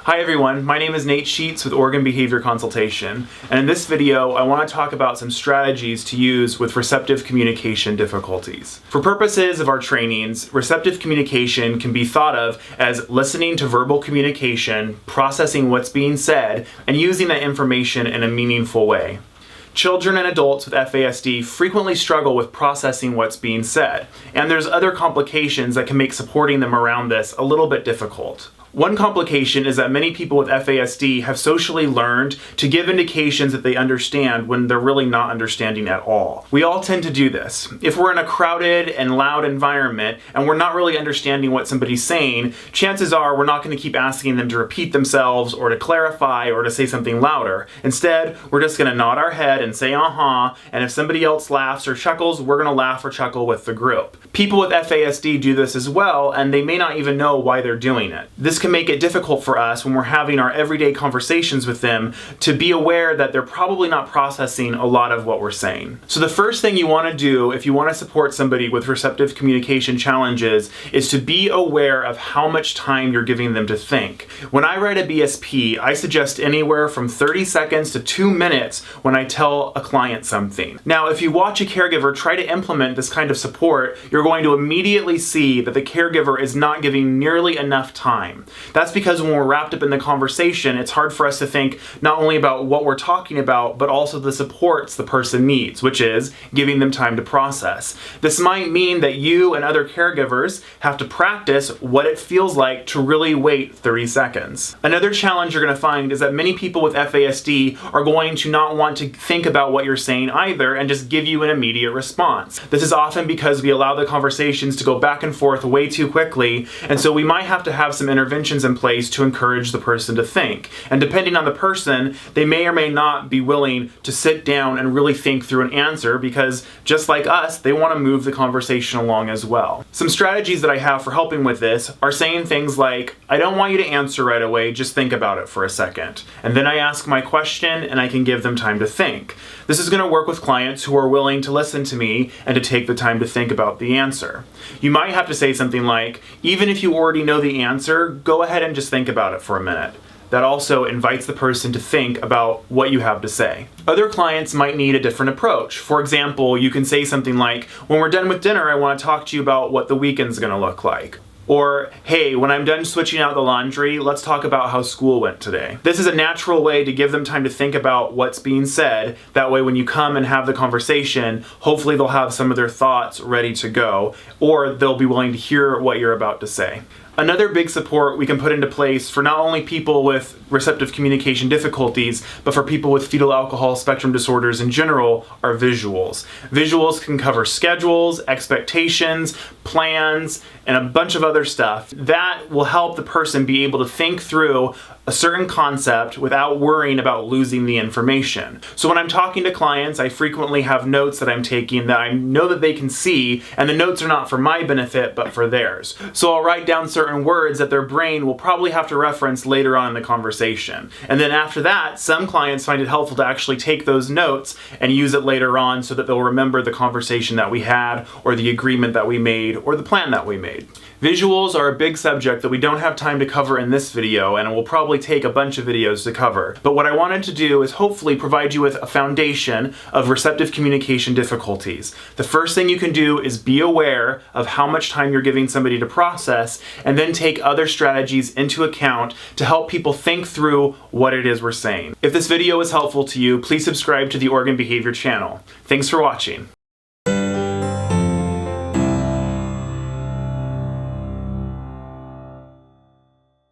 Hi everyone, my name is Nate Sheets with Oregon Behavior Consultation, and in this video I want to talk about some strategies to use with receptive communication difficulties. For purposes of our trainings, receptive communication can be thought of as listening to verbal communication, processing what's being said, and using that information in a meaningful way. Children and adults with FASD frequently struggle with processing what's being said, and there's other complications that can make supporting them around this a little bit difficult. One complication is that many people with FASD have socially learned to give indications that they understand when they're really not understanding at all. We all tend to do this. If we're in a crowded and loud environment and we're not really understanding what somebody's saying, chances are we're not going to keep asking them to repeat themselves or to clarify or to say something louder. Instead, we're just going to nod our head and say uh-huh, and if somebody else laughs or chuckles, we're going to laugh or chuckle with the group. People with FASD do this as well, and they may not even know why they're doing it. This can make it difficult for us when we're having our everyday conversations with them to be aware that they're probably not processing a lot of what we're saying. So the first thing you want to do if you want to support somebody with receptive communication challenges is to be aware of how much time you're giving them to think. When I write a BSP, I suggest anywhere from 30 seconds to 2 minutes when I tell a client something. Now, if you watch a caregiver try to implement this kind of support, you're going to immediately see that the caregiver is not giving nearly enough time. That's because when we're wrapped up in the conversation, it's hard for us to think not only about what we're talking about, but also the supports the person needs, which is giving them time to process. This might mean that you and other caregivers have to practice what it feels like to really wait 30 seconds. Another challenge you're going to find is that many people with FASD are going to not want to think about what you're saying either and just give you an immediate response. This is often because we allow the conversations to go back and forth way too quickly, and so we might have to have some interventions in place to encourage the person to think. And depending on the person, they may or may not be willing to sit down and really think through an answer because just like us, they want to move the conversation along as well. Some strategies that I have for helping with this are saying things like, I don't want you to answer right away, just think about it for a second. And then I ask my question and I can give them time to think. This is going to work with clients who are willing to listen to me and to take the time to think about the answer. You might have to say something like, even if you already know the answer, go ahead and just think about it for a minute. That also invites the person to think about what you have to say. Other clients might need a different approach. For example, you can say something like, when we're done with dinner, I want to talk to you about what the weekend's going to look like. Or, hey, when I'm done switching out the laundry, let's talk about how school went today. This is a natural way to give them time to think about what's being said. That way when you come and have the conversation, hopefully they'll have some of their thoughts ready to go, or they'll be willing to hear what you're about to say. Another big support we can put into place for not only people with receptive communication difficulties, but for people with fetal alcohol spectrum disorders in general are visuals. Visuals can cover schedules, expectations, plans, and a bunch of other stuff. That will help the person be able to think through a certain concept without worrying about losing the information. So when I'm talking to clients, I frequently have notes that I'm taking that I know that they can see, and the notes are not for my benefit, but for theirs. So I'll write down certain words that their brain will probably have to reference later on in the conversation. And then after that, some clients find it helpful to actually take those notes and use it later on so that they'll remember the conversation that we had, or the agreement that we made, or the plan that we made. Visuals are a big subject that we don't have time to cover in this video, and it will probably take a bunch of videos to cover. But what I wanted to do is hopefully provide you with a foundation of receptive communication difficulties. The first thing you can do is be aware of how much time you're giving somebody to process, and then take other strategies into account to help people think through what it is we're saying. If this video is helpful to you, please subscribe to the Oregon Behavior channel. Thanks for watching.